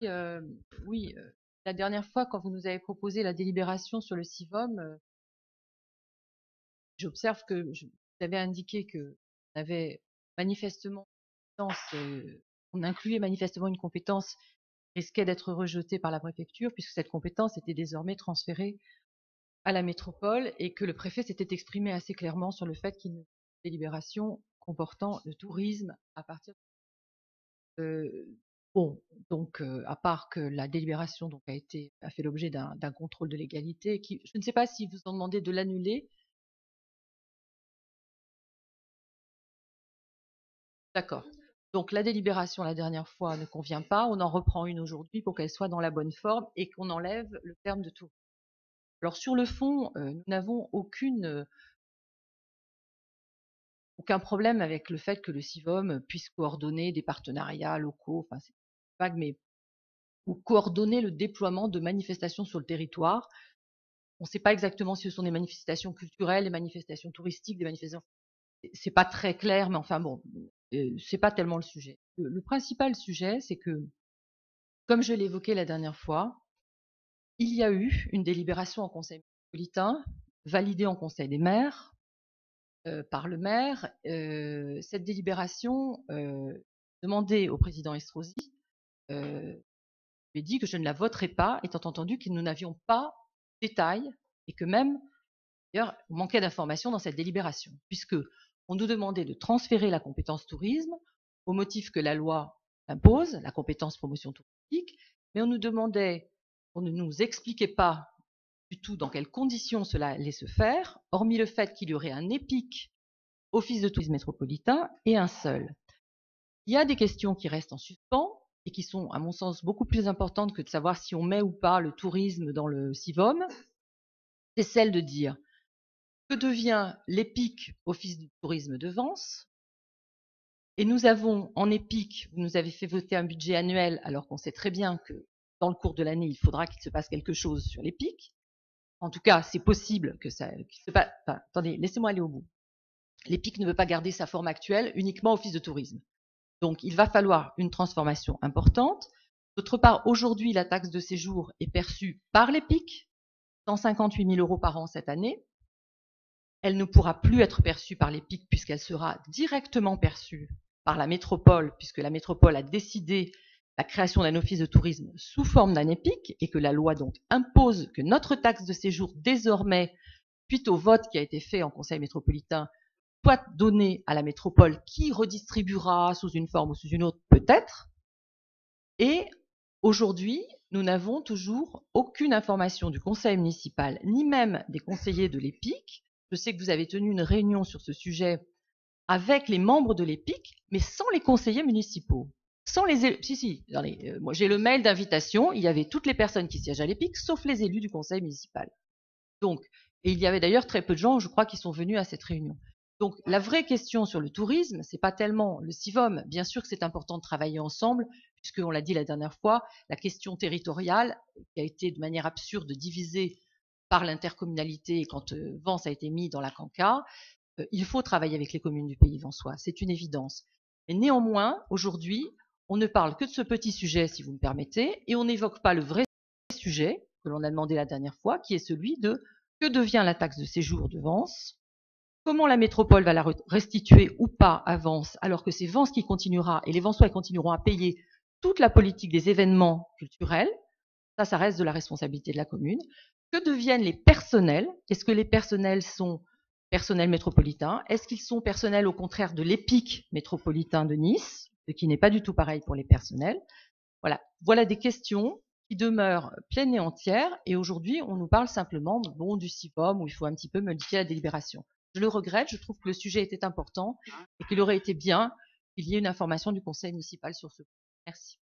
Euh, oui, la dernière fois, quand vous nous avez proposé la délibération sur le CIVOM, j'observe que vous avez indiqué que on avait manifestement on incluait manifestement une compétence qui risquait d'être rejetée par la préfecture, puisque cette compétence était désormais transférée à la métropole et que le préfet s'était exprimé assez clairement sur le fait qu'il y ait une délibération comportant le tourisme à partir bon, donc à part que la délibération donc a fait l'objet d'un contrôle de légalité, qui, je ne sais pas si vous en demandez de l'annuler. D'accord. Donc la délibération la dernière fois ne convient pas. On en reprend une aujourd'hui pour qu'elle soit dans la bonne forme et qu'on enlève le terme de tout. Alors sur le fond, nous n'avons aucun problème avec le fait que le CIVOM puisse coordonner des partenariats locaux, enfin c'est vague, mais ou coordonner le déploiement de manifestations sur le territoire. On ne sait pas exactement si ce sont des manifestations culturelles, des manifestations touristiques, des manifestations. C'est pas très clair, mais enfin bon, c'est pas tellement le sujet. Le principal sujet, c'est que, comme je l'évoquais la dernière fois, il y a eu une délibération en conseil métropolitain, validée en conseil des maires, par le maire. Cette délibération demandait au président Estrosi, lui ai dit que je ne la voterai pas, étant entendu que nous n'avions pas de détails et que même, d'ailleurs, on manquait d'informations dans cette délibération, puisque on nous demandait de transférer la compétence tourisme au motif que la loi impose, la compétence promotion touristique, mais on ne nous expliquait pas du tout dans quelles conditions cela allait se faire, hormis le fait qu'il y aurait un EPIC, Office de tourisme métropolitain, et un seul. Il y a des questions qui restent en suspens et qui sont, à mon sens, beaucoup plus importantes que de savoir si on met ou pas le tourisme dans le CIVOM. C'est celle de dire que devient l'EPIC, Office du tourisme de Vence. Et nous avons en EPIC, vous nous avez fait voter un budget annuel, alors qu'on sait très bien que dans le cours de l'année, il faudra qu'il se passe quelque chose sur l'EPIC. En tout cas, c'est possible qu'il se passe. Enfin, attendez, laissez-moi aller au bout. L'EPIC ne veut pas garder sa forme actuelle uniquement Office de tourisme. Donc, il va falloir une transformation importante. D'autre part, aujourd'hui, la taxe de séjour est perçue par l'EPIC, 158 000 € par an cette année. Elle ne pourra plus être perçue par l'EPIC puisqu'elle sera directement perçue par la métropole, puisque la métropole a décidé la création d'un office de tourisme sous forme d'un EPIC et que la loi donc impose que notre taxe de séjour désormais, suite au vote qui a été fait en conseil métropolitain, soit donnée à la métropole qui redistribuera sous une forme ou sous une autre peut-être. Et aujourd'hui, nous n'avons toujours aucune information du conseil municipal, ni même des conseillers de l'EPIC. Je sais que vous avez tenu une réunion sur ce sujet avec les membres de l'EPIC, mais sans les conseillers municipaux. Sans les élus. Si, moi j'ai le mail d'invitation, il y avait toutes les personnes qui siègent à l'EPIC, sauf les élus du conseil municipal. Donc, et il y avait d'ailleurs très peu de gens, je crois, qui sont venus à cette réunion. Donc, la vraie question sur le tourisme, c'est pas tellement le CIVOM. Bien sûr que c'est important de travailler ensemble, puisqu'on l'a dit la dernière fois, la question territoriale, qui a été de manière absurde divisée par l'intercommunalité quand Vence a été mis dans la Canca, il faut travailler avec les communes du Pays vensois, c'est une évidence. Mais néanmoins, aujourd'hui, on ne parle que de ce petit sujet, si vous me permettez, et on n'évoque pas le vrai sujet que l'on a demandé la dernière fois, qui est celui de que devient la taxe de séjour de Vence, comment la métropole va la restituer ou pas à Vence, alors que c'est Vence qui continuera, et les Vensois continueront à payer toute la politique des événements culturels. Ça reste de la responsabilité de la commune. Que deviennent les personnels? Est-ce que les personnels sont personnels métropolitains? Est-ce qu'ils sont personnels au contraire de l'EPIC métropolitain de Nice, ce qui n'est pas du tout pareil pour les personnels? Voilà des questions qui demeurent pleines et entières, et aujourd'hui, on nous parle simplement du CIVOM où il faut un petit peu modifier la délibération. Je le regrette, je trouve que le sujet était important et qu'il aurait été bien qu'il y ait une information du conseil municipal sur ce point. Merci.